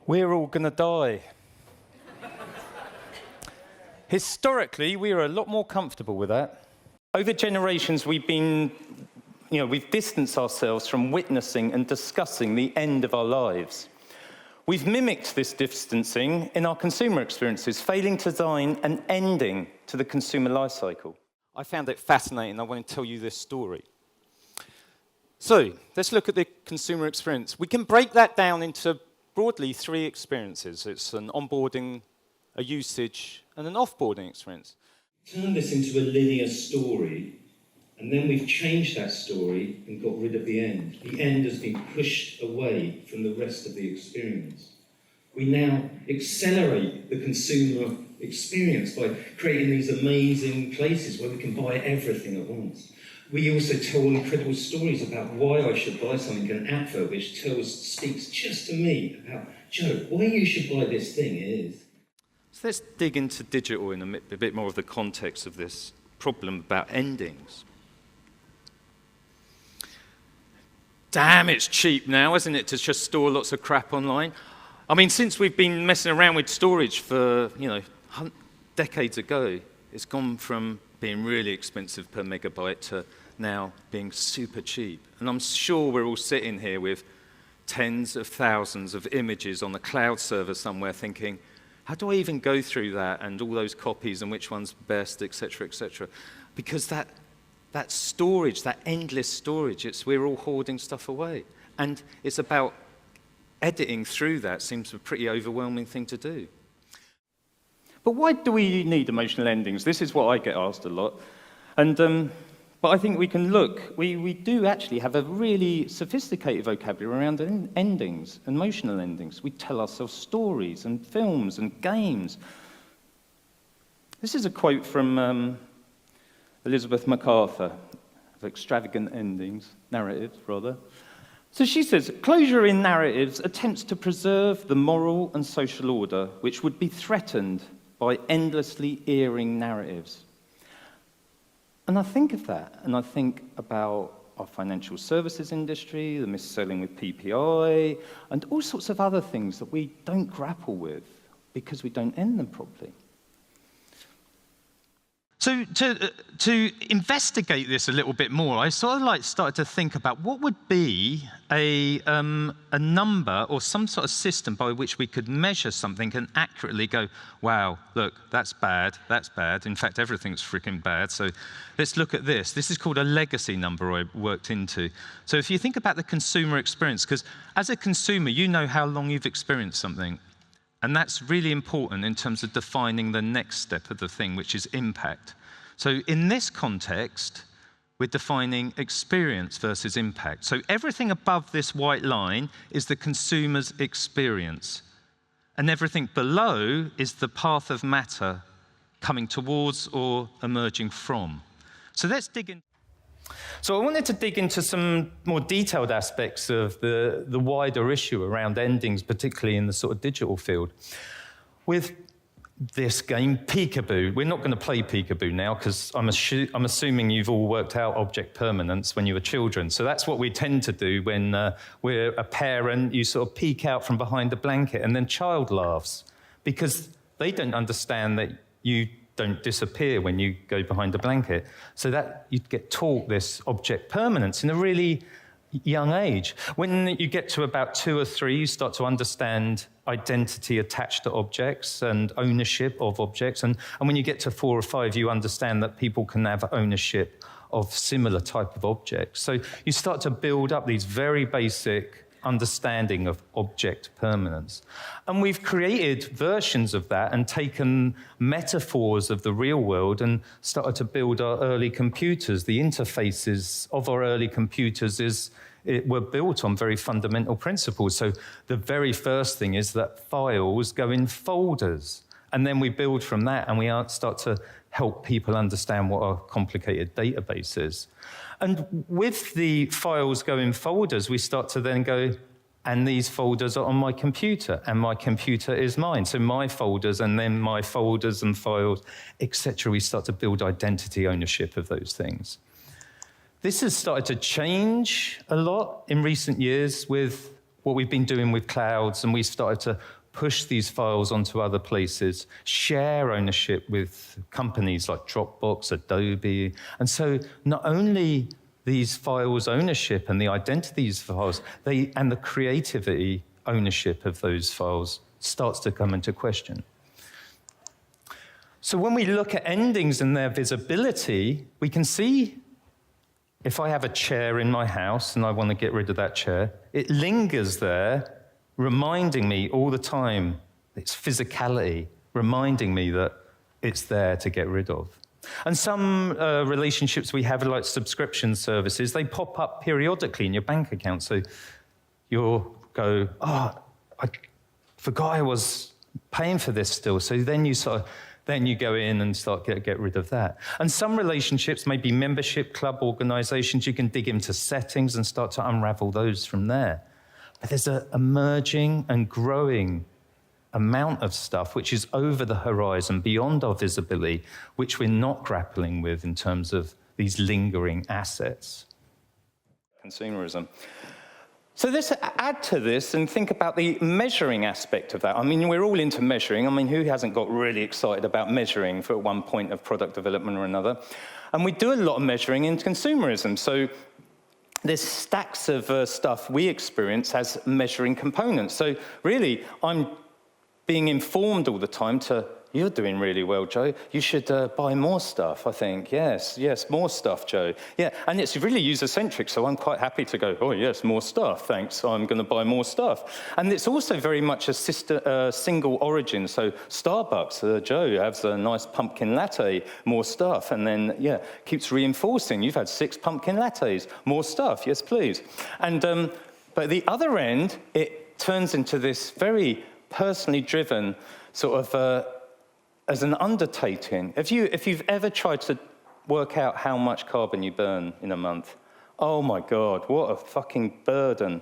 We're all going to die. Historically, we are a lot more comfortable with that. Over generations, we've distanced ourselves from witnessing and discussing the end of our lives. We've mimicked this distancing in our consumer experiences, failing to design an ending to the consumer lifecycle. I found it fascinating. I want to tell you this story. So, let's look at the consumer experience. We can break that down into broadly 3 experiences. It's an onboarding, a usage, and an offboarding experience. Turn this into a linear story, and then we've changed that story and got rid of the end. The end has been pushed away from the rest of the experience. We now accelerate the consumer experience by creating these amazing places where we can buy everything at once. We also tell incredible stories about why I should buy something, an advert which speaks just to me about, Joe, why you should buy this thing is. So let's dig into digital in a bit more of the context of this problem about endings. Damn, it's cheap now, isn't it, to just store lots of crap online? I mean, since we've been messing around with storage for, decades ago, it's gone from being really expensive per megabyte to now being super cheap. And I'm sure we're all sitting here with tens of thousands of images on a cloud server somewhere thinking, how do I even go through that and all those copies and which one's best, et cetera, et cetera? Because that storage, that endless storage, we're all hoarding stuff away. And it's about editing through that seems a pretty overwhelming thing to do. But why do we need emotional endings? This is what I get asked a lot. But I think we can look. We do actually have a really sophisticated vocabulary around endings, emotional endings. We tell ourselves stories and films and games. This is a quote from Elizabeth MacArthur, of Extravagant Endings, Narratives, rather. So she says, closure in narratives attempts to preserve the moral and social order which would be threatened by endlessly airing narratives. And I think of that, and I think about our financial services industry, the mis-selling with PPI, and all sorts of other things that we don't grapple with because we don't end them properly. So to investigate this a little bit more, I sort of started to think about what would be a number or some sort of system by which we could measure something and accurately go, wow, look, that's bad. In fact, everything's freaking bad. So let's look at this. This is called a legacy number I worked into. So if you think about the consumer experience, because as a consumer, you know how long you've experienced something. And that's really important in terms of defining the next step of the thing, which is impact. So in this context, we're defining experience versus impact. So everything above this white line is the consumer's experience. And everything below is the path of matter coming towards or emerging from. So let's dig in. So I wanted to dig into some more detailed aspects of the wider issue around endings, particularly in the sort of digital field. With this game, Peekaboo. We're not going to play Peekaboo now because I'm assuming you've all worked out object permanence when you were children. So that's what we tend to do when we're a parent. You sort of peek out from behind the blanket and then child laughs because they don't understand that you don't disappear when you go behind the blanket. So that you get taught this object permanence in a really young age. When you get to about 2 or 3, you start to understand identity attached to objects and ownership of objects. And when you get to 4 or 5, you understand that people can have ownership of similar type of objects. So you start to build up these very basic understanding of object permanence. And we've created versions of that and taken metaphors of the real world and started to build our early computers. The interfaces of our early computers were built on very fundamental principles. So the very first thing is that files go in folders. And then we build from that and we start to help people understand what a complicated database is. And with the files go in folders, we start to then go, and these folders are on my computer, and my computer is mine. So my folders, and then my folders and files, etc. We start to build identity ownership of those things. This has started to change a lot in recent years with what we've been doing with clouds, and we started to push these files onto other places, share ownership with companies like Dropbox, Adobe. And so not only these files ownership and the identities of files, and the creativity ownership of those files starts to come into question. So when we look at endings and their visibility, we can see if I have a chair in my house and I want to get rid of that chair, it lingers there, reminding me all the time, its physicality, reminding me that it's there to get rid of. And some relationships we have, like subscription services, they pop up periodically in your bank account. So you'll go, oh, I forgot I was paying for this still. So then you go in and start get rid of that. And some relationships, maybe membership club organizations, you can dig into settings and start to unravel those from there. But there's an emerging and growing amount of stuff which is over the horizon, beyond our visibility, which we're not grappling with in terms of these lingering assets. Consumerism. So let's add to this and think about the measuring aspect of that. I mean, we're all into measuring. I mean, who hasn't got really excited about measuring for one point of product development or another? And we do a lot of measuring in consumerism. So there's stacks of stuff we experience as measuring components. So really, I'm being informed all the time to, you're doing really well, Joe. You should buy more stuff, I think. Yes, more stuff, Joe. Yeah, and it's really user-centric, so I'm quite happy to go, oh, yes, more stuff, thanks. I'm going to buy more stuff. And it's also very much a single origin. So Starbucks, Joe has a nice pumpkin latte, more stuff. And then, yeah, keeps reinforcing. You've had 6 pumpkin lattes, more stuff, yes, please. And but at the other end, it turns into this very personally driven sort of as an undertaking. If you've ever tried to work out how much carbon you burn in a month, oh my God, what a fucking burden.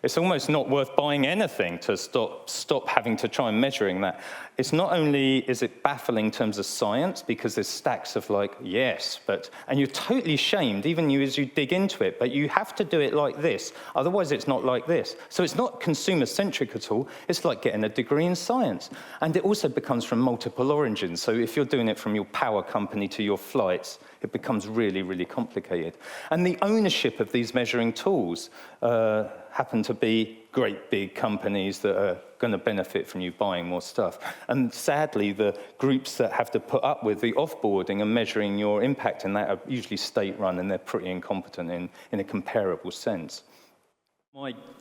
It's almost not worth buying anything to stop having to try and measuring that. It's not only is it baffling in terms of science, because there's stacks of like, yes, but, and you're totally shamed, even you as you dig into it, but you have to do it like this, otherwise it's not like this. So it's not consumer-centric at all, it's like getting a degree in science. And it also becomes from multiple origins, so if you're doing it from your power company to your flights, it becomes really, really complicated. And the ownership of these measuring tools happen to be great big companies that are going to benefit from you buying more stuff. And sadly, the groups that have to put up with the offboarding and measuring your impact in that are usually state-run, and they're pretty incompetent in a comparable sense.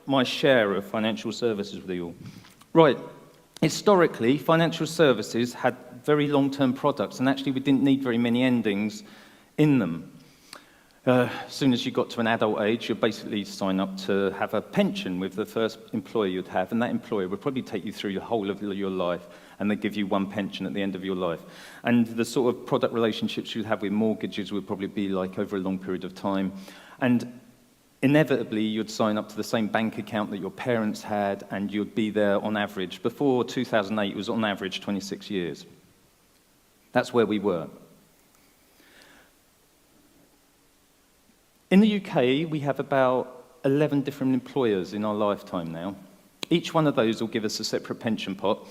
My share of financial services with you all. Right. Historically, financial services had very long-term products, and actually we didn't need very many endings in them. As soon as you got to an adult age, you'd basically sign up to have a pension with the first employer you'd have, and that employer would probably take you through the whole of your life, and they'd give you one pension at the end of your life. And the sort of product relationships you'd have with mortgages would probably be like over a long period of time. And inevitably, you'd sign up to the same bank account that your parents had, and you'd be there on average. Before 2008, it was on average 26 years. That's where we were. In the UK, we have about 11 different employers in our lifetime now. Each one of those will give us a separate pension pot.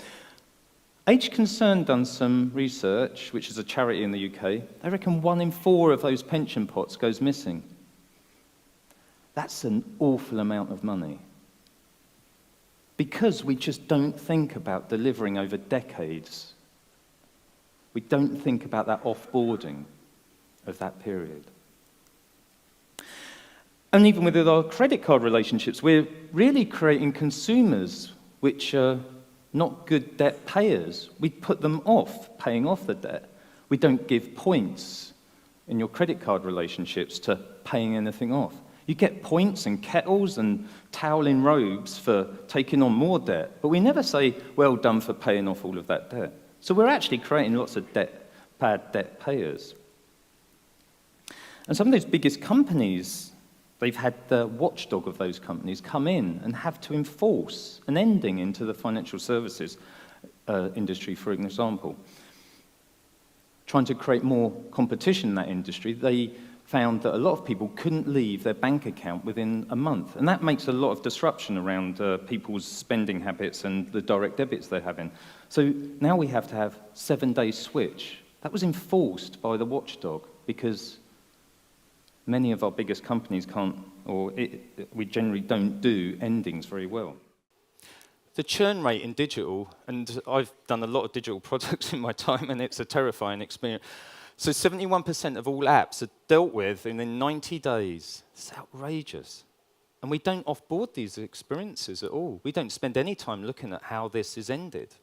Age Concern done some research, which is a charity in the UK. They reckon 1 in 4 of those pension pots goes missing. That's an awful amount of money. Because we just don't think about delivering over decades. We don't think about that offboarding of that period. And even with our credit card relationships, we're really creating consumers which are not good debt payers. We put them off paying off the debt. We don't give points in your credit card relationships to paying anything off. You get points and kettles and toweling robes for taking on more debt, but we never say, well done for paying off all of that debt. So we're actually creating lots of bad debt payers. And some of those biggest companies, they've had the watchdog of those companies come in and have to enforce an ending into the financial services industry, for example. Trying to create more competition in that industry, they found that a lot of people couldn't leave their bank account within a month. And that makes a lot of disruption around people's spending habits and the direct debits they're having. So now we have to have 7-day switch. That was enforced by the watchdog because many of our biggest companies can't, or we generally don't do endings very well. The churn rate in digital, and I've done a lot of digital products in my time, and it's a terrifying experience. So 71% of all apps are dealt with within 90 days. It's outrageous. And we don't offboard these experiences at all. We don't spend any time looking at how this is ended.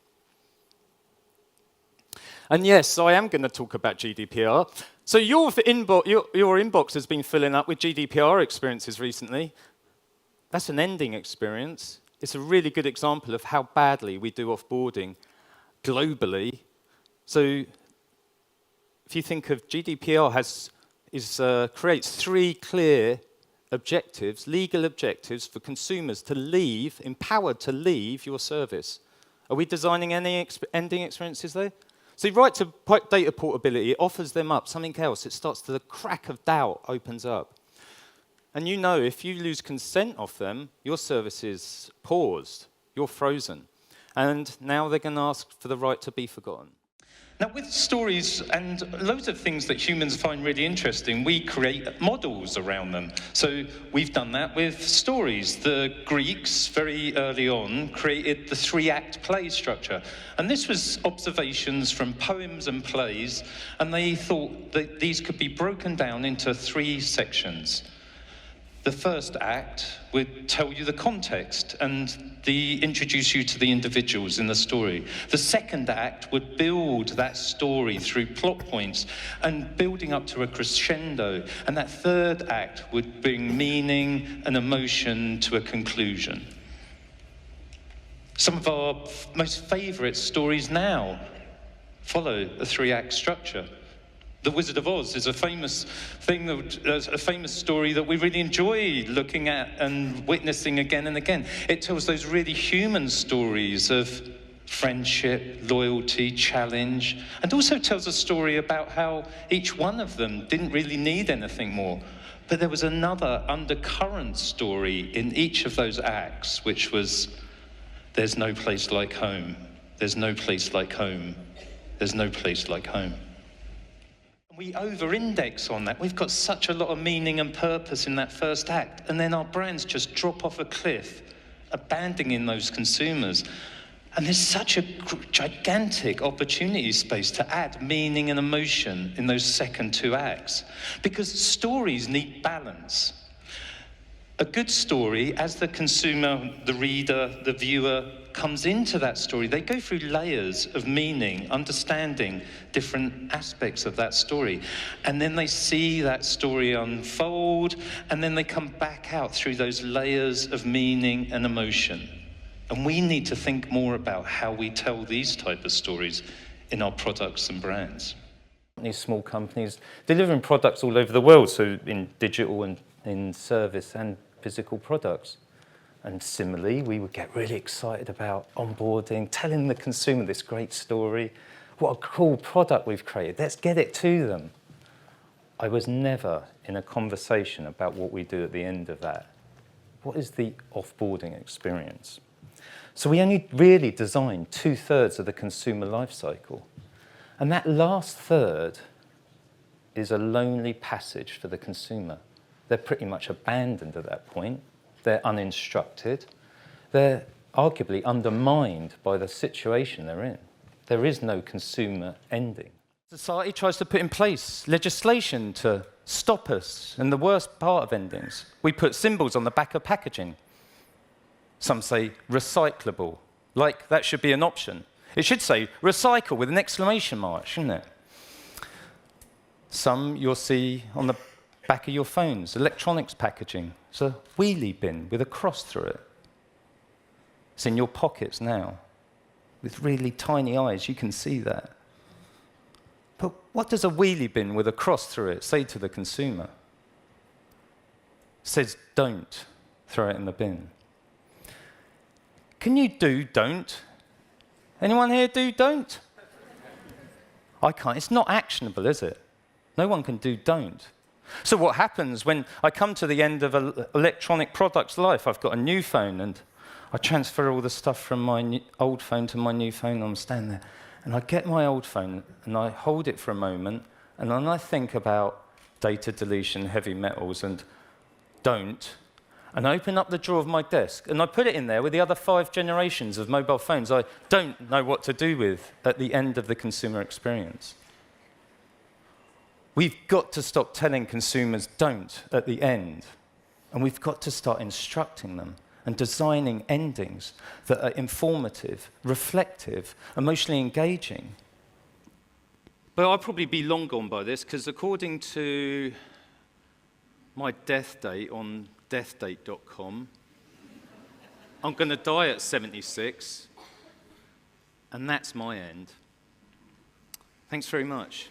And yes, I am going to talk about GDPR. So your inbox has been filling up with GDPR experiences recently. That's an ending experience. It's a really good example of how badly we do offboarding globally. So if you think of GDPR creates 3 clear objectives, legal objectives for consumers to leave, empowered to leave your service. Are we designing any ending experiences there? So right to data portability, it offers them up something else. It starts to, the crack of doubt opens up. And you know, if you lose consent off them, your service is paused, you're frozen. And now they're going to ask for the right to be forgotten. Now, with stories and loads of things that humans find really interesting, we create models around them. So we've done that with stories. The Greeks, very early on, created the 3-act play structure. And this was observations from poems and plays, and they thought that these could be broken down into 3 sections. The first act would tell you the context and introduce you to the individuals in the story. The second act would build that story through plot points and building up to a crescendo. And that third act would bring meaning and emotion to a conclusion. Some of our most favorite stories now follow a 3-act structure. The Wizard of Oz is a famous story that we really enjoy looking at and witnessing again and again. It tells those really human stories of friendship, loyalty, challenge, and also tells a story about how each one of them didn't really need anything more. But there was another undercurrent story in each of those acts, which was, there's no place like home. There's no place like home. There's no place like home. We over-index on that. We've got such a lot of meaning and purpose in that first act, and then our brands just drop off a cliff, abandoning those consumers. And there's such a gigantic opportunity space to add meaning and emotion in those second 2 acts, because stories need balance. A good story, as the consumer, the reader, the viewer comes into that story, they go through layers of meaning, understanding different aspects of that story. And then they see that story unfold, and then they come back out through those layers of meaning and emotion. And we need to think more about how we tell these type of stories in our products and brands. These small companies delivering products all over the world, so in digital and in service and physical products. And similarly, we would get really excited about onboarding, telling the consumer this great story. What a cool product we've created. Let's get it to them. I was never in a conversation about what we do at the end of that. What is the offboarding experience? So we only really designed 2/3 of the consumer lifecycle. And that last third is a lonely passage for the consumer. They're pretty much abandoned at that point. They're uninstructed. They're arguably undermined by the situation they're in. There is no consumer ending. Society tries to put in place legislation to stop us, and the worst part of endings, we put symbols on the back of packaging. Some say recyclable, like that should be an option. It should say recycle with an exclamation mark, shouldn't it? Some you'll see on the back of your phones, electronics packaging. It's a wheelie bin with a cross through it. It's in your pockets now. With really tiny eyes, you can see that. But what does a wheelie bin with a cross through it say to the consumer? It says, don't throw it in the bin. Can you do don't? Anyone here do don't? I can't. It's not actionable, is it? No one can do don't. So what happens when I come to the end of an electronic product's life? I've got a new phone, and I transfer all the stuff from my old phone to my new phone, and I'm standing there. And I get my old phone, and I hold it for a moment, and then I think about data deletion, heavy metals, and don't. And I open up the drawer of my desk, and I put it in there with the other 5 generations of mobile phones I don't know what to do with at the end of the consumer experience. We've got to stop telling consumers don't at the end, and we've got to start instructing them and designing endings that are informative, reflective, emotionally engaging. But I'll probably be long gone by this, because according to my death date on deathdate.com, I'm going to die at 76, and that's my end. Thanks very much.